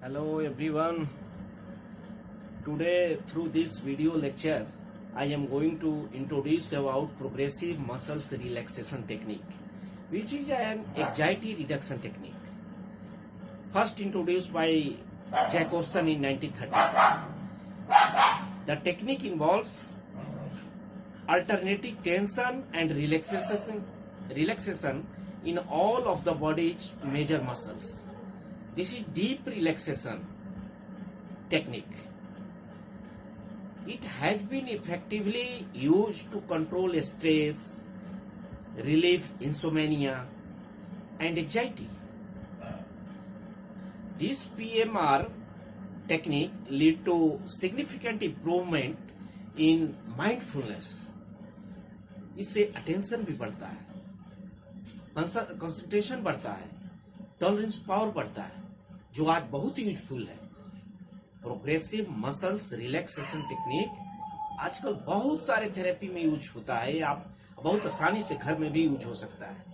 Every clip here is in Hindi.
Hello everyone. Today through this video lecture I am going to introduce about progressive muscles relaxation technique, which is an anxiety reduction technique. First introduced by Jacobson in 1930. The technique involves alternating tension and relaxation in all of the body's major muscles. This is deep relaxation technique. It has been effectively used to control stress, relieve insomnia, and anxiety. This PMR technique lead to significant improvement in mindfulness. इससे अटेंशन भी बढ़ता है, कंसंट्रेशन बढ़ता है, टॉलरेंस पावर बढ़ता है, जो आज बहुत यूजफुल है। प्रोग्रेसिव मसल्स रिलैक्सेशन टेक्निक आजकल बहुत सारे थेरेपी में यूज होता है, आप बहुत आसानी से घर में भी यूज हो सकता है।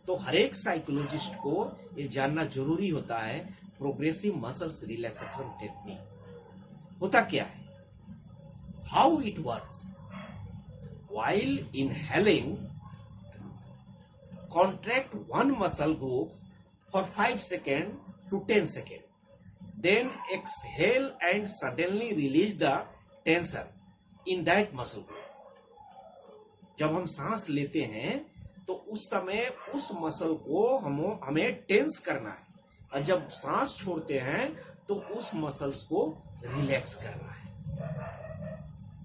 तो हर एक साइकोलॉजिस्ट को ये जानना जरूरी होता है प्रोग्रेसिव मसल्स रिलैक्सेशन टेक्निक होता क्या है, how it works. While inhaling, contract one muscle group for 5 seconds to 10 seconds. Then exhale and suddenly release the tension in that muscle group. जब हम सांस लेते हैं तो उस समय उस मसल को हमें टेंस करना है, और जब सांस छोड़ते हैं तो उस मसल्स को रिलैक्स करना है।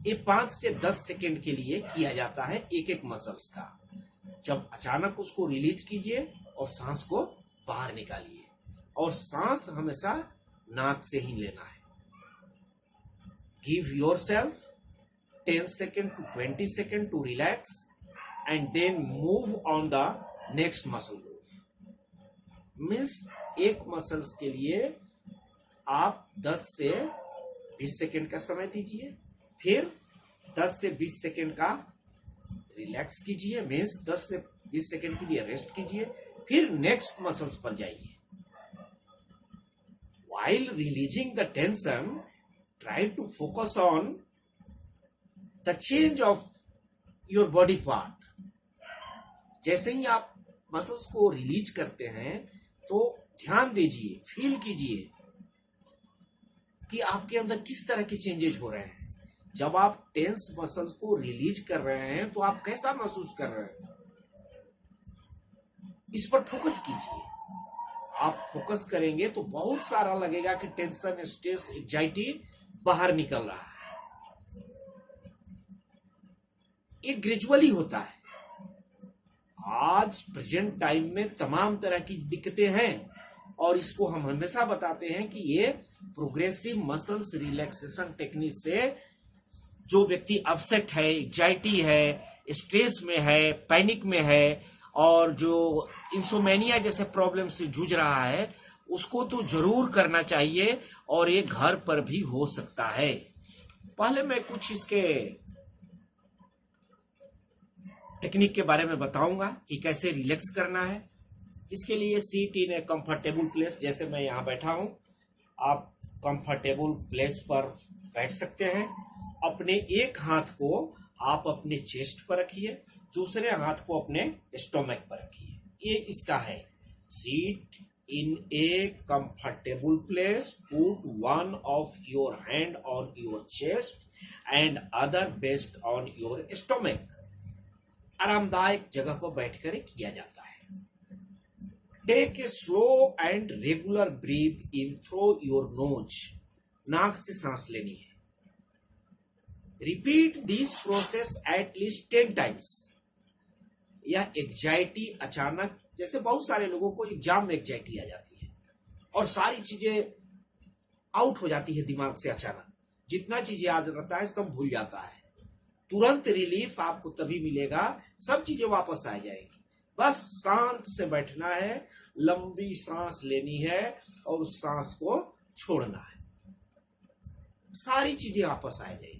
ये 5 से 10 सेकेंड के लिए किया जाता है एक एक मसल्स का। जब अचानक उसको रिलीज कीजिए और सांस को बाहर निकालिए, और सांस हमेशा नाक से ही लेना है। Give yourself 10 second to 20 second to relax and then move on the next muscle group. Means एक मसल्स के लिए आप 10 से 20 सेकेंड का समय दीजिए, फिर 10 से 20 सेकेंड का रिलैक्स कीजिए, मीन्स 10 से 20 सेकेंड के लिए रेस्ट कीजिए, फिर नेक्स्ट मसल्स पर जाइए। While releasing the tension, try to focus on the change of your body part. जैसे ही आप मसल्स को रिलीज करते हैं तो ध्यान दीजिए, फील कीजिए कि आपके अंदर किस तरह के चेंजेस हो रहे हैं। जब आप टेंस मसल्स को रिलीज कर रहे हैं तो आप कैसा महसूस कर रहे हैं, इस पर फोकस कीजिए। आप फोकस करेंगे तो बहुत सारा लगेगा कि टेंशन, स्ट्रेस, एंजाइटी बाहर निकल रहा है। ये ग्रेजुअली होता है। आज प्रेजेंट टाइम में तमाम तरह की दिक्कतें हैं, और इसको हम हमेशा बताते हैं कि ये प्रोग्रेसिव मसल्स रिलैक्सेशन टेक्निक से जो व्यक्ति अपसेट है, एंजाइटी है, स्ट्रेस में है, पैनिक में है, और जो इंसोमेनिया जैसे प्रॉब्लम से जूझ रहा है, उसको तो जरूर करना चाहिए, और ये घर पर भी हो सकता है। पहले मैं कुछ इसके टेक्निक के बारे में बताऊंगा कि कैसे रिलैक्स करना है। इसके लिए seat in a comfortable place, जैसे मैं यहाँ बैठा हूं, आप कंफर्टेबल प्लेस पर बैठ सकते हैं। अपने एक हाथ को आप अपने चेस्ट पर रखिए, दूसरे हाथ को अपने स्टोमक पर रखिए। ये इसका है। Seat in a comfortable place, put one of your hand on your chest and other based on your stomach. आरामदायक जगह पर बैठकर किया जाता है। Take a slow and regular breath in through your nose. नाक से सांस लेनी है। Repeat this process at least 10 times. यह एग्जाइटी अचानक, जैसे बहुत सारे लोगों को एग्जाम में एग्जाइटी आ जाती है और सारी चीजें आउट हो जाती है दिमाग से। अचानक जितना चीजें याद रहता है सब भूल जाता है। तुरंत रिलीफ आपको तभी मिलेगा, सब चीजें वापस आ जाएगी। बस शांत से बैठना है, लंबी सांस लेनी है और उस सांस को छोड़ना है, सारी चीजें वापस आ जाएगी।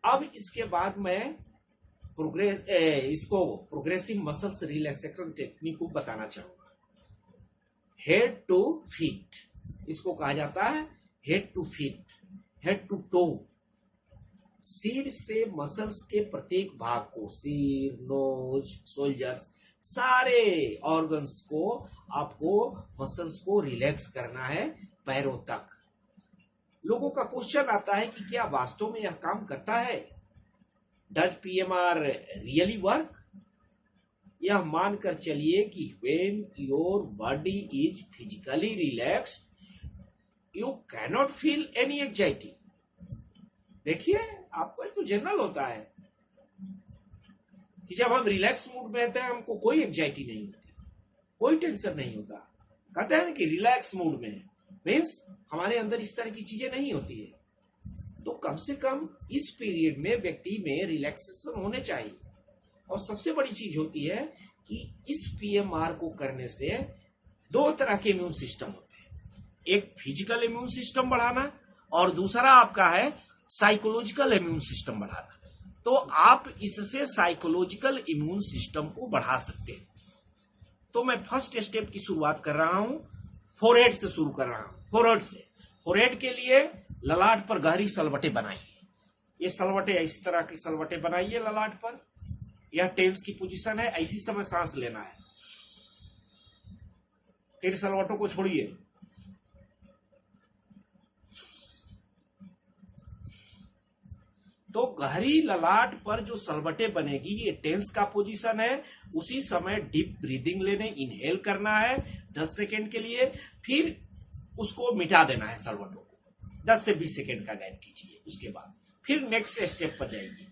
अब इसके बाद मैं इसको प्रोग्रेसिव मसल्स रिलैक्सेशन टेक्निक को बताना चाहूंगा। हेड टू फीट, इसको कहा जाता है head to feet, head to toe. सिर से मसल्स के प्रत्येक भाग को, सिर, नोज, शोल्डर्स, सारे ऑर्गन्स को आपको मसल्स को रिलैक्स करना है पैरों तक। लोगों का क्वेश्चन आता है कि क्या वास्तव में यह काम करता है? Does PMR really work? यह मानकर चलिए कि when your body is physically relaxed you cannot feel any anxiety. देखिए, आपको तो जनरल होता है कि जब हम रिलैक्स मूड में रहते हैं हमको कोई एंजाइटी नहीं होती, कोई टेंशन नहीं होता। कहते हैं कि रिलैक्स मूड में मीन्स हमारे अंदर इस तरह की चीजें नहीं होती है। तो कम से कम इस पीरियड में व्यक्ति में रिलैक्सेशन होने चाहिए। और सबसे बड़ी चीज होती है कि इस पीएमआर को करने से दो तरह के इम्यून सिस्टम होते हैं, एक फिजिकल इम्यून सिस्टम बढ़ाना और दूसरा आपका है साइकोलॉजिकल इम्यून सिस्टम बढ़ाना। तो आप इससे साइकोलॉजिकल इम्यून सिस्टम को बढ़ा सकते हैं। तो मैं फर्स्ट स्टेप की शुरुआत कर रहा हूं, फोरहेड से शुरू कर रहा हूं। फोरहेड से, फोरहेड के लिए ललाट पर गहरी सलवटें बनाइए। ये सलवटें इस तरह की सलवटें बनाइए ललाट पर। यह टेंस की पोजीशन है, इसी समय सांस लेना है। फिर सलवटों को छोड़िए। तो गहरी ललाट पर जो सलवटें बनेगी ये टेंस का पोजीशन है। उसी समय डीप ब्रीदिंग लेने, इनहेल करना है 10 सेकेंड के लिए, फिर उसको मिटा देना है सलवटों को। 10 से 20 सेकेंड का गैप कीजिए। उसके बाद फिर नेक्स्ट स्टेप पर जाइए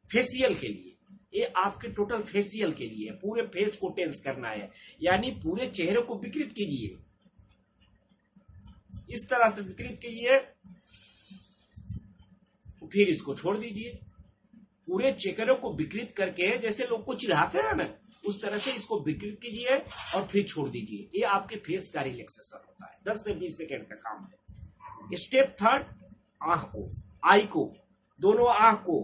फेशियल के लिए। ये आपके टोटल फेशियल के लिए, पूरे फेस को टेंस करना है, यानी पूरे चेहरे को विकृत कीजिए। इस तरह से विकृत कीजिए, फिर इसको छोड़ दीजिए। पूरे चेहरे को विकृत करके, जैसे लोग को चिढ़ाते हैं ना, उस तरह से इसको विकृत कीजिए और फिर छोड़ दीजिए। ये आपके फेस का रिलैक्सेशन होता है। 10 से 20 सेकेंड का काम है। स्टेप थर्ड, आंख को, आई को, दोनों आंख को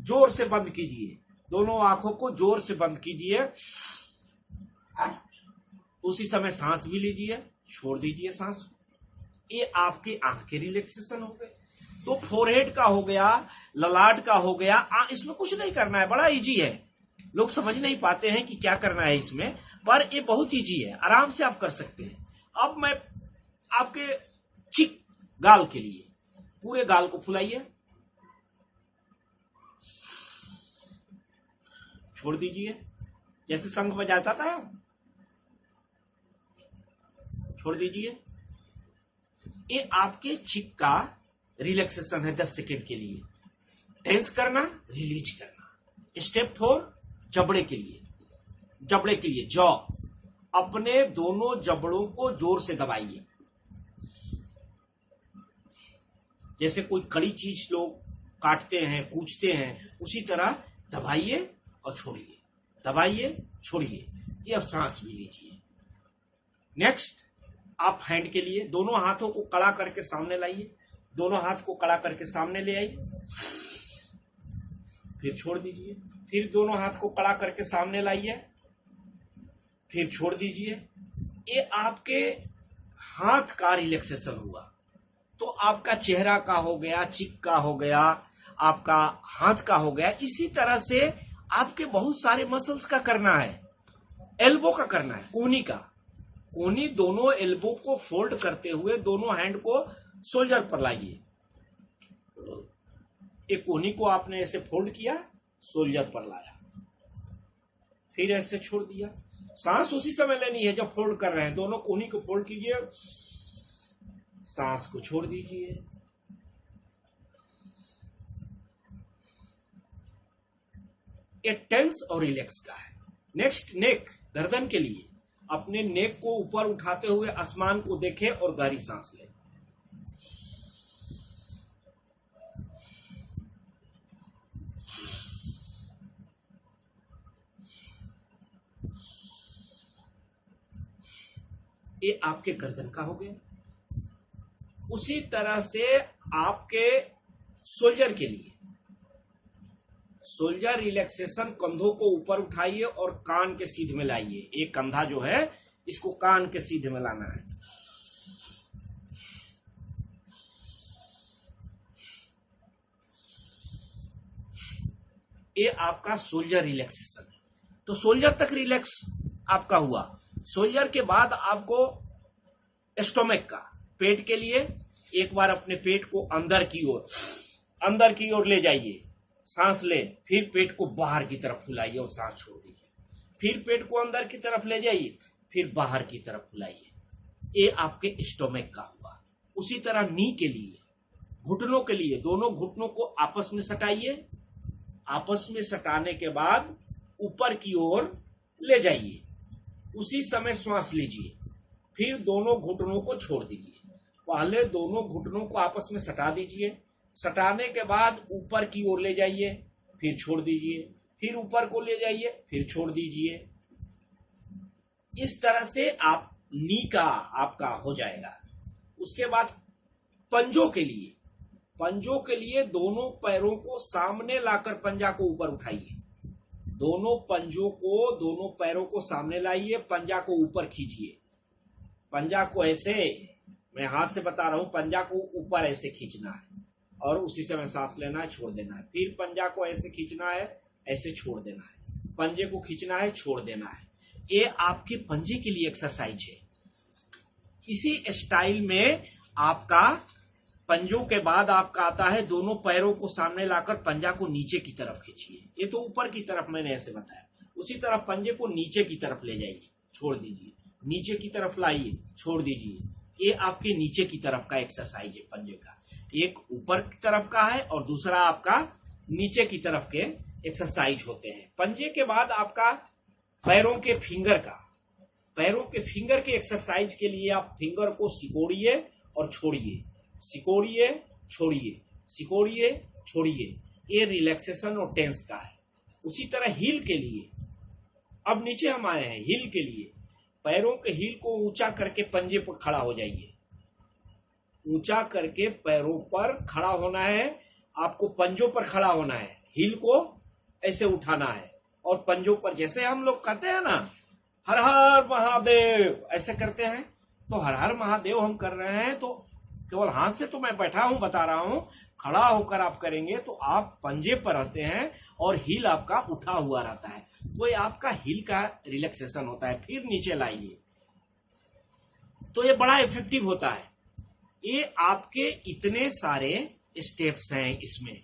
जोर से बंद कीजिए। दोनों आंखों को जोर से बंद कीजिए। उसी समय सांस भी लीजिए, छोड़ दीजिए सांस को। ये आपके आंख के रिलैक्सेशन हो गए। तो फोरहेड का हो गया, ललाट का हो गया। इसमें कुछ नहीं करना है, बड़ा इजी है। लोग समझ नहीं पाते हैं कि क्या करना है इसमें, पर ये बहुत इजी है, आराम से आप कर सकते हैं। अब मैं आपके चिक, गाल के लिए, पूरे गाल को फुलाइए, छोड़ दीजिए। जैसे शंख बजाता था, छोड़ दीजिए। ये आपके चिक का रिलैक्सेशन है 10 सेकेंड के लिए। टेंस करना, रिलीज करना। स्टेप 4, जबड़े के लिए। जबड़े के लिए जॉ, अपने दोनों जबड़ों को जोर से दबाइए। जैसे कोई कड़ी चीज लोग काटते हैं, कूचते हैं, उसी तरह दबाइए और छोड़िए, दबाइए, छोड़िए। ये अब सांस भी लीजिए। नेक्स्ट, आप हैंड के लिए दोनों हाथों को कड़ा करके सामने लाइए। दोनों हाथ को कड़ा करके सामने ले आइए, फिर छोड़ दीजिए। फिर दोनों हाथ को कड़ा करके सामने लाइए, फिर छोड़ दीजिए। ये आपके हाथ का रिलैक्सेशन हुआ। तो आपका चेहरा का हो गया, चिक का हो गया, आपका हाथ का हो गया। इसी तरह से आपके बहुत सारे मसल्स का करना है। एल्बो का करना है, कोहनी का। कोहनी, दोनों एल्बो को फोल्ड करते हुए दोनों हैंड को शोल्डर पर लाइए। एक कोहनी को आपने ऐसे फोल्ड किया, शोल्डर पर लाया, फिर ऐसे छोड़ दिया। सांस उसी समय लेनी है जब फोल्ड कर रहे हैं। दोनों कोहनी को फोल्ड कीजिए, सांस को छोड़ दीजिए। ये टेंस और रिलैक्स का है। नेक्स्ट, नेक, गर्दन के लिए। अपने नेक को ऊपर उठाते हुए आसमान को देखें और गहरी सांस लें। ये आपके गर्दन का हो गया। उसी तरह से आपके शोल्डर के लिए, शोल्डर रिलैक्सेशन, कंधों को ऊपर उठाइए और कान के सीध में लाइए। एक कंधा जो है इसको कान के सीधे में लाना है। ये आपका शोल्डर रिलैक्सेशन है। तो शोल्डर तक रिलैक्स आपका हुआ। शोल्डर के बाद आपको स्टोमक का, पेट के लिए एक बार अपने पेट को अंदर की ओर ले जाइए, सांस ले, फिर पेट को बाहर की तरफ फुलाइए और सांस छोड़ दीजिए। फिर पेट को अंदर की तरफ ले जाइए, फिर बाहर की तरफ फुलाइए। ये आपके स्टोमक का हुआ। उसी तरह नी के लिए, घुटनों के लिए, दोनों घुटनों को आपस में सटाइए। आपस में सटाने के बाद ऊपर की ओर ले जाइए। उसी समय श्वास लीजिए, फिर दोनों घुटनों को छोड़ दीजिए। पहले दोनों घुटनों को आपस में सटा दीजिए, सटाने के बाद ऊपर की ओर ले जाइए, फिर छोड़ दीजिए, फिर ऊपर को ले जाइए, फिर छोड़ दीजिए। इस तरह से आप नी का आपका हो जाएगा। उसके बाद पंजों के लिए दोनों पैरों को सामने लाकर पंजा को ऊपर उठाइए। दोनों पैरों को सामने लाइए, पंजा को ऊपर खींचिए। पंजा को ऐसे, मैं हाथ से बता रहा हूं, पंजा को ऊपर ऐसे खींचना है और उसी समय सांस लेना है, छोड़ देना है। फिर पंजा को ऐसे खींचना है, ऐसे छोड़ देना है। पंजे को खींचना है, छोड़ देना है। ये आपके पंजे के लिए एक्सरसाइज है। इसी स्टाइल में आपका पंजों के बाद आपका आता है दोनों पैरों को सामने लाकर पंजा को नीचे की तरफ खींचिए। ये तो ऊपर की तरफ मैंने ऐसे बताया। उसी तरह पंजे को नीचे की तरफ ले जाइए, छोड़ दीजिए, नीचे की तरफ लाइए, छोड़ दीजिए। ये आपके नीचे की तरफ का एक्सरसाइज है पंजे का। एक ऊपर की तरफ का है और दूसरा आपका नीचे की तरफ के एक्सरसाइज होते हैं। पंजे के बाद आपका पैरों के फिंगर के एक्सरसाइज के लिए आप फिंगर को सिकोड़िए और छोड़िए, सिकोड़िए, छोड़िए, सिकोड़िए, छोड़िए। ये रिलैक्सेशन और टेंस का है। उसी तरह हील के लिए, अब नीचे हम आए हैं हील के लिए। पैरों के हील को ऊंचा करके पंजे पर खड़ा हो जाइए। ऊंचा करके पैरों पर खड़ा होना है, आपको पंजों पर खड़ा होना है। हील को ऐसे उठाना है और पंजों पर, जैसे हम लोग कहते हैं ना हर हर महादेव, ऐसे करते हैं। तो हर हर महादेव हम कर रहे हैं तो केवल हाथ से तो मैं बैठा हूं, बता रहा हूं। खड़ा होकर आप करेंगे तो आप पंजे पर रहते हैं और हील आपका उठा हुआ रहता है। तो ये आपका हील का रिलैक्सेशन होता है। फिर नीचे लाइए, तो ये बड़ा इफेक्टिव होता है। ये आपके इतने सारे स्टेप्स हैं इसमें,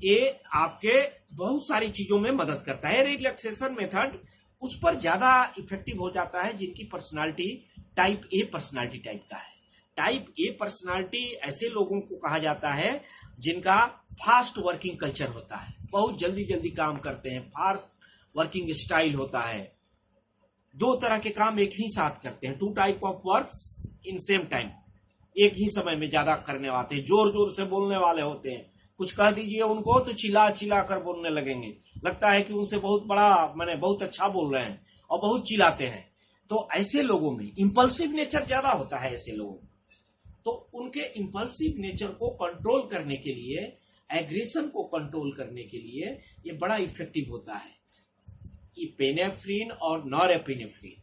ये आपके बहुत सारी चीजों में मदद करता है। रिलैक्सेशन मेथड उस पर ज्यादा इफेक्टिव हो जाता है जिनकी personality type A personality type का है। टाइप ए पर्सनालिटी ऐसे लोगों को कहा जाता है जिनका फास्ट वर्किंग कल्चर होता है, बहुत जल्दी जल्दी काम करते हैं, फास्ट वर्किंग स्टाइल होता है। दो तरह के काम एक ही साथ करते हैं, 2 type of works in same time, एक ही समय में ज्यादा करने वाले हैं। जोर जोर से बोलने वाले होते हैं, कुछ कह दीजिए उनको तो चिल्ला चिल्ला कर बोलने लगेंगे, लगता है कि उनसे बहुत बड़ा, माने बहुत अच्छा बोल रहे हैं और बहुत चिल्लाते हैं। तो ऐसे लोगों में इंपल्सिव नेचर ज्यादा होता है। ऐसे लोगों, तो उनके इंपल्सिव नेचर को कंट्रोल करने के लिए, एग्रेशन को कंट्रोल करने के लिए ये बड़ा इफेक्टिव होता है। इपेनेफ्रिन और नॉरएपिनेफ्रिन,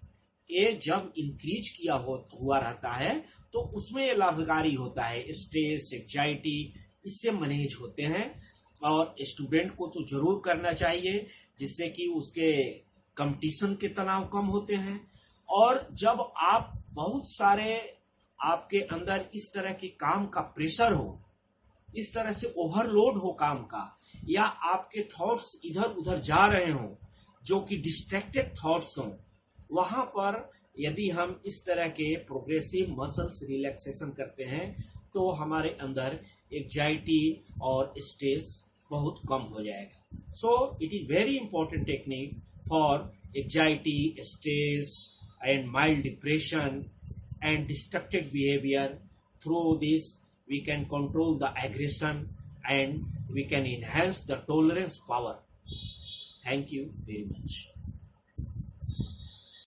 ये जब इंक्रीज किया हुआ रहता है तो उसमें ये लाभकारी होता है। स्ट्रेस, एंजाइटी इससे मैनेज होते हैं और स्टूडेंट को तो जरूर करना चाहिए, जिससे कि उसके कंपटीशन के तनाव कम होते हैं। और जब आप बहुत सारे, आपके अंदर इस तरह के काम का प्रेशर हो, इस तरह से ओवरलोड हो काम का, या आपके थॉट्स इधर उधर जा रहे हो जो कि डिस्ट्रैक्टेड थॉट्स हों, वहां पर यदि हम इस तरह के प्रोग्रेसिव मसल्स रिलैक्सेशन करते हैं तो हमारे अंदर एंजाइटी और स्ट्रेस बहुत कम हो जाएगा। So it is very important technique for anxiety, stress and mild depression and destructive behavior. Through this we can control the aggression and we can enhance the tolerance power. Thank you very much.